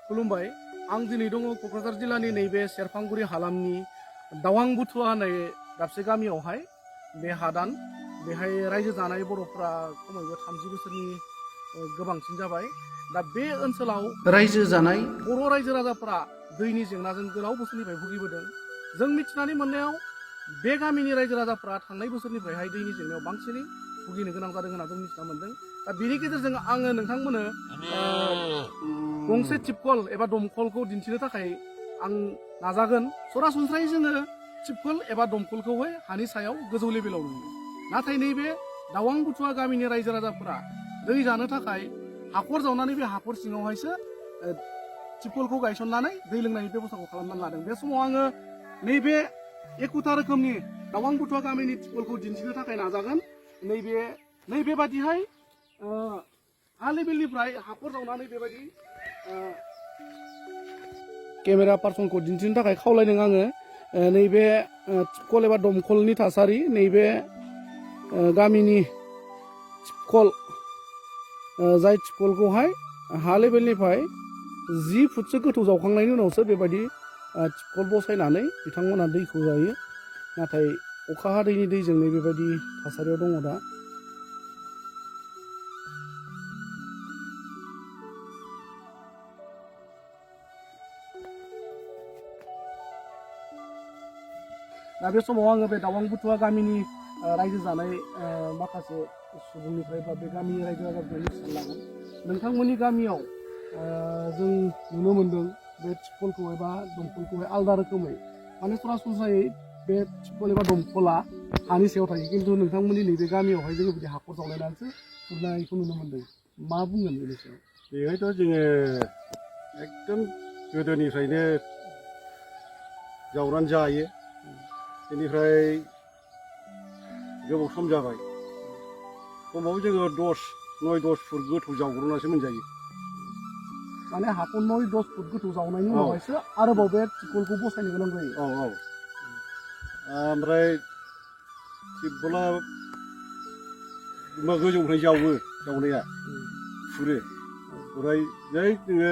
खुलुमबाय आं दिनै दङ क'क्राझार जिल्लानि नैबे सेरफांगुरि हालामनि दावां बुथुवा होननाय दाबसे गामियावहाय बे हादान बेहाय रायजो जानाय बर'फ्रा खमैबो 30 बोसोरनि गोबांसिन जाबाय दा बे ओनसोलाव रायजो जानाय बर' रायजो राजाफोरा दैनि जेंनाजों गोलाव बोसोरनिफ्राय भुगिबोदों जों मिथिनानै मोननायाव बे गामिनि रायजो राजाफ्रा थांनाय बोसोरनिफ्रायहाय दैनि जेंनायाव बांसिनै भुगिनो गोनां जादों होनना जों मिथिना मोनदों दा बेनि गेजेरजों आङो नोंथांमोननो गंसे टिपकल एबा दमकलखौ दिन्थिनो थाखाय आं नाजागोन सरासनस्रायै जोङो टिपकल एबा दमकलखौहाय हानि सायाव गोजौ लेभेलाव नुयो नाथाय नैबे दावां बुथुवा गामिनि रायजो राजाफोरा दै जानो थाखाय हाखर जावनानै बे हाखर सिङावहायसो टिपकलखौ गायसननानै दै लोंनायनि बेबस्थाखौ खालामनानै लादों बे समाव आङो नैबे एखुथा रोखोमनि दावां बुथुवा गामिनि टिपकलखौ दिन्थिनो थाखाय नाजागोन नैबेबादिहाय हा लेभेलनिफ्राय हाखर जावनानै बेबायदि केमेरा पार्सनखौ दिन्थिनो थाखाय खावलायदों आङो नैबे टिपकल एबा दमकलनि थासारि नैबे गामिनि टिपकल जाय टिपकलखौहाय हा लेभेलनिफ्राय 10 फुटसो गोथौ जावखांनायनि उनावसो बेबायदि टिपकल बसायनानै बिथांमोना दैखौ जायो नाथाय अखा हादैनि दैजोंनो बेबायदि थासारियाव दङ दा बे समाव आङो बे दावां बुथुवा गामिनि रायजो जानाय माखासे सुबुंनिफ्राय बा बे गामिनि रायजो राजाफोरनिफ्राय मिथिना लागोन नोंथांमोननि गामियाव जों नुनो मोनदों बे टिपकलखौ एबा दमकलखौहाय आलादा रोखोमै माने सरासनस्रायै बे टिपकल एबा दमकला हानि सायाव थायो खिन्थु नोंथांमोननि नैबे गामियावहाय जोङो बिदि हाखर जावलायनानैसो खुरनायखौ नुनो मोनदों मा बुंगोन बेनि सायाव बेहायथ' जोङो एकदम गोदोनिफ्रायनो जावनानै जायो बेनिफ्राय गोबाव सम जाबाय खमावबो जोङो 9-10 फुट गोथौ जावग्रोनासो मोनजायो माने हाखौ 9-10 फुट गोथौ जावनायनि उनावहायसो आरोबाव बे टिपकलखौ बसायनो गोनां जायो ओमफ्राय टिपकला गोजौनिफ्राय जावो जावनाया खुरो ओमफ्राय जै नोङो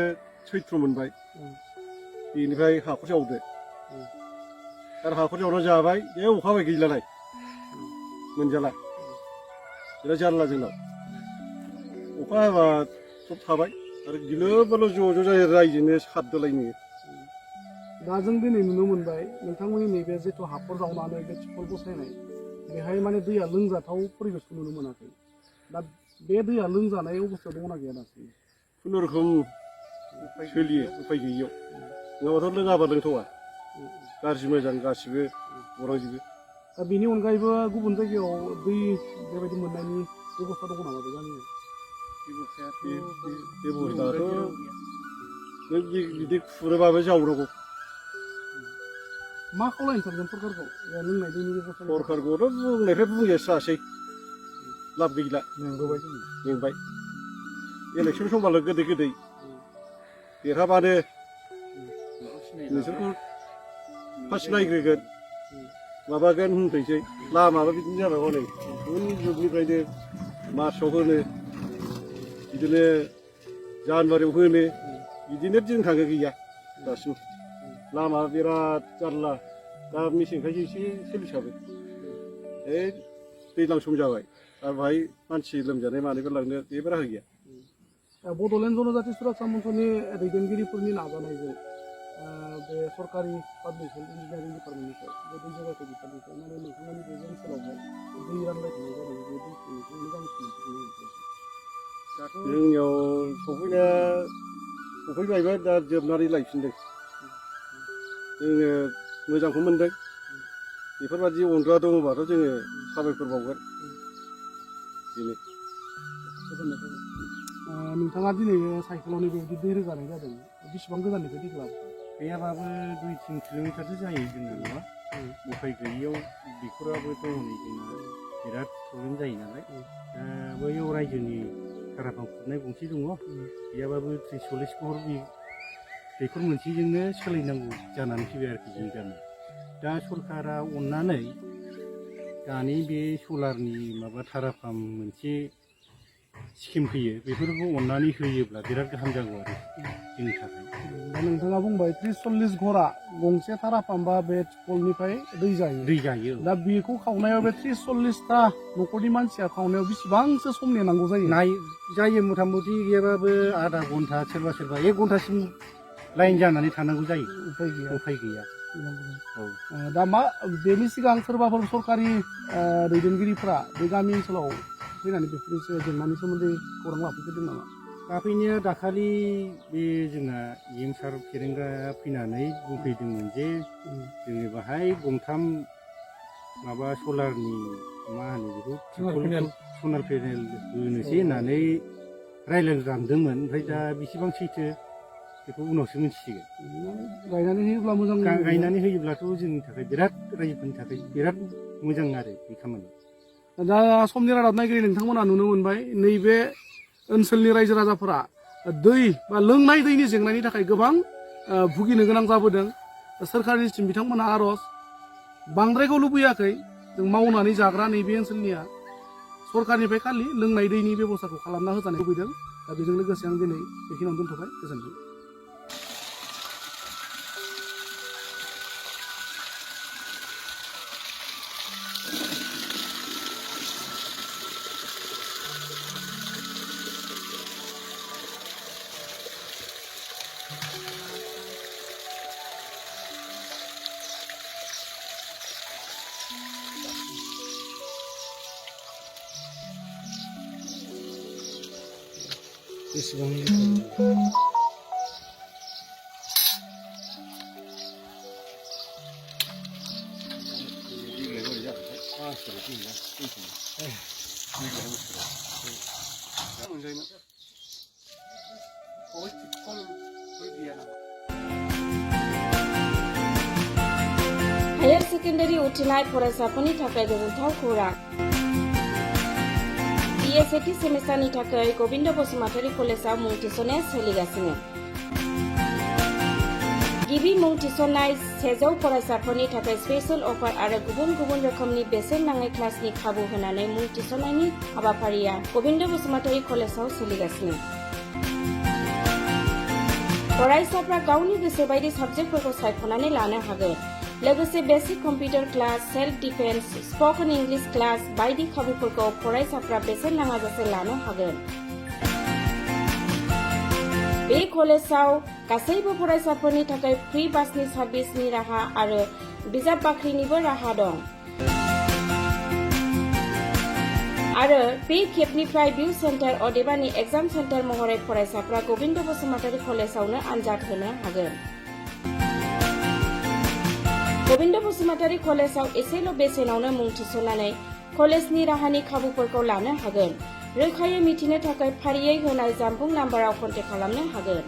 सैथ्र मोनबाय बेनिफ्राय हाखर जावदो आरो हाखर जावना जाबाय बे अखा हाबाय गैलालाय मोनजाला बिराद जारला जोंनाव अखा हाबा सब थाबाय आरो गिलुबाल' ज' जायो रायजोनो सारदोलायनो दा जों दिनै नुनो मोनबाय नोंथांमोननि नैबे जिथु हाखर जावनानै बे टिपकल बसायनाय बेहाय माने दैया लोंजाथाव परिबेसखौ नुनो मोनाखै दा बे दैया लोंजानाय अबस्थायाव दंना गैया दासिम खुनुरुखुम सोलियो उफाय गैयियाव नङाबाथ' लोङाबा लोंथावा गाज्रि मोजां गासिबो गलांजोबो दा बेनि अनगायैबो गुबुन जायगायाव दै बेबायदि मोननायनि बेबस्था दङ नामा बे गामियाव बेबस्थायाथ' नों बिदि खुरोबाबो जावनांगौ मा खावलायनो सानगोन सरकारखौ लोंनाय दैनि बेबस्था सरकारखौथ' बुंनायनिफ्राय बुंजास्रासै लाब गैला मेंबाय इलेक्सन समबाल' गोदै देरहाबानो नोंसोरखौ फार्स्ट नायग्रोगोन माबागोन होनफैसै लामाबा बिदिनो जाबाय हनै उननि जुगनिफ्रायनो मार्चआव होनो बिदिनो जानुवारियाव होनो बिदिनो दिन थाङो गैया दासिम लामा बिराद जारला दा मेसेंखायसो एसे सोलिसाबो दैज्लां सम जाबाय आरो बाहाय मानसि लोमजानाय मानायफोर लांनो जेबो राहा गैया बड'लेण्ड जनजाति सुरक्षा मन्चनि दैदेनगिरिफोरनि नाजानायजों बे सरकारि पाब्लिक हेल्थ इन्जिनियारिं डिपार्टमेन्टनिफ्राय बे दै जगायथाय बिफाननिफ्राय माने नोंथांमोननि बे ओनसोलावहाय दै रानबाय थानाय जादों बे दैखौ नोंथांमोननि गामिसिम जोंनियाव सफैबायबा दा जोबनानै लायफिनदों जोङो मोजांखौ मोनदों बेफोरबायदि अनग्रा दङबाथ' जोङो साबायखर बावगोन बेनो नोंथाङा दिनै साइकेलावनो बेबायदि दै रोगानाय जादों बेसेबां गोजाननिफ्राय दैखौ लाबोदों गैयाबाबो 2-3 किल'मिटारसो जायो जोंना न'आ उफाय गैयियाव दैखराबो दङ नै जोंना बिराद प्रब्लेम जायो नालाय बैयाव रायजोनि थाराफां खुरनाय गंसे दङ गैयाबाबो 30-40 घर दैखर मोनसेजोंनो सोलिनांगौ जानानै फैबाय आरोखि जोंनि गामियाव दा सरकारा अननानै दानि बे सलारनि माबा थाराफाम मोनसे स्किम फैयो बेफोरखौ अननानै होयोब्ला बिराद गाहाम जागौ आरो जोंनि थाखाय दा नोंथाङा बुंबाय 30-40 घरा गंसे थारा पाम्पा बे टिपकलनिफ्राय दै जायो दै जायो दा बेखौ खावनायाव बे 30-40टा न'खरनि मानसिया खावनायाव बेसेबांसो सम नेनांगौ जायो जायो मथा मथि गैयाबाबो आधा घन्टा सोरबा 1 घन्टासिम लाइन जानानै थानांगौ जायो उफाय गैया औ दा मा बेनि सिगां सोरबाफोर सरकारि दैदेनगिरिफोरा बे गामि ओनसोलाव फैनानै बेफोरनि जेंनानि सोमोन्दै खौरां लाफैफेरदों नामा? लाफैनाया दाखालि बे जोंना EM सार फेरेंगाया फैनानै बुंफैदोंमोन जे जोंनि बाहाय गंथाम माबा सलारनि मा होनो बेखौ सलार पेनेल होनोसै होननानै रायज्लायलांदोंमोन ओमफ्राय दा बेसेबां सैथो बेखौ उनावसो मिथिसिगोन। गायनानै होयोब्ला मोजां गायनानै होयोब्लाथ' जोंनि थाखाय बिराद रायजोफोरनि थाखाय बिराद मोजां आरो बे खामानिया। दा समनि रादाब नायगिरि नोंथांमोना नुनो मोनबाय नैबे ओनसोलनि रायजो राजाफोरा दै बा लोंनाय दैनि जेंनानि थाखाय गोबां भुगिनो गोनां जाबोदों। सोरखारनिसिम बिथांमोना आर'ज बांद्रायखौ लुबैयाखै जों मावनानै जाग्रा नैबे ओनसोलनिया सरकारनिफ्राय खालि लोंनाय दैनि बेबस्थाखौ खालामना होजानो लुबैदों। दा बेजों लोगोसे आं दिनै बेखिनियावनो दोनथ'बाय। गोजोन्थों। बेसेबां हायर सेकेन्डारि उथ्रिनाय फरायसाफोरनि थाखाय गोजोनथाव खौरां। BSAT सेमिस्टारनि थाखाय गबिन्द बसुमतारी कलेजाव मुं थिसननाया सोलिगासिनो। गिबि मुं थिसननाय 100 फरायसाफोरनि थाखाय स्पेशल अफार आरो गुबुन गुबुन रोखोमनि बेसेन नाङै क्लासनि खाबु होनानै मुं थिसननायनि हाबाफारिया गबिन्द बसुमतारी कलेजाव सोलिगासिनो। फरायसाफ्रा गावनि गोसो बायदि साबजेक्टफोरखौ सायख'नानै लानो हागोन। लोगोसे basic computer class, self defence, spoken English class बायदि खाबुफोरखौ फरायसाफ्रा बेसेन नाङाजासे लानो हागोन। बे कलेजाव गासैबो फरायसाफोरनि थाखाय फ्रि बासनि सार्भिसनि राहा आरो बिजाब बाख्रिनिबो राहा दं। आरो बे खेबनिफ्राय भिउ सेन्टार अदेबानि एग्जाम सेन्टार महरै फरायसाफ्रा गबिन्द बसुमतारी कलेजावनो आनजाद होनो हागोन। गबिन्द बसुमतारी कलेजाव एसेल' बेसेनावनो मुं थिसननानै कलेजनि राहानि खाबुफोरखौ लानो हागोन। रोखायै मिथिनो थाखाय फारियै होनाय जानबुं नाम्बाराव कन्टेक्ट खालामनो हागोन।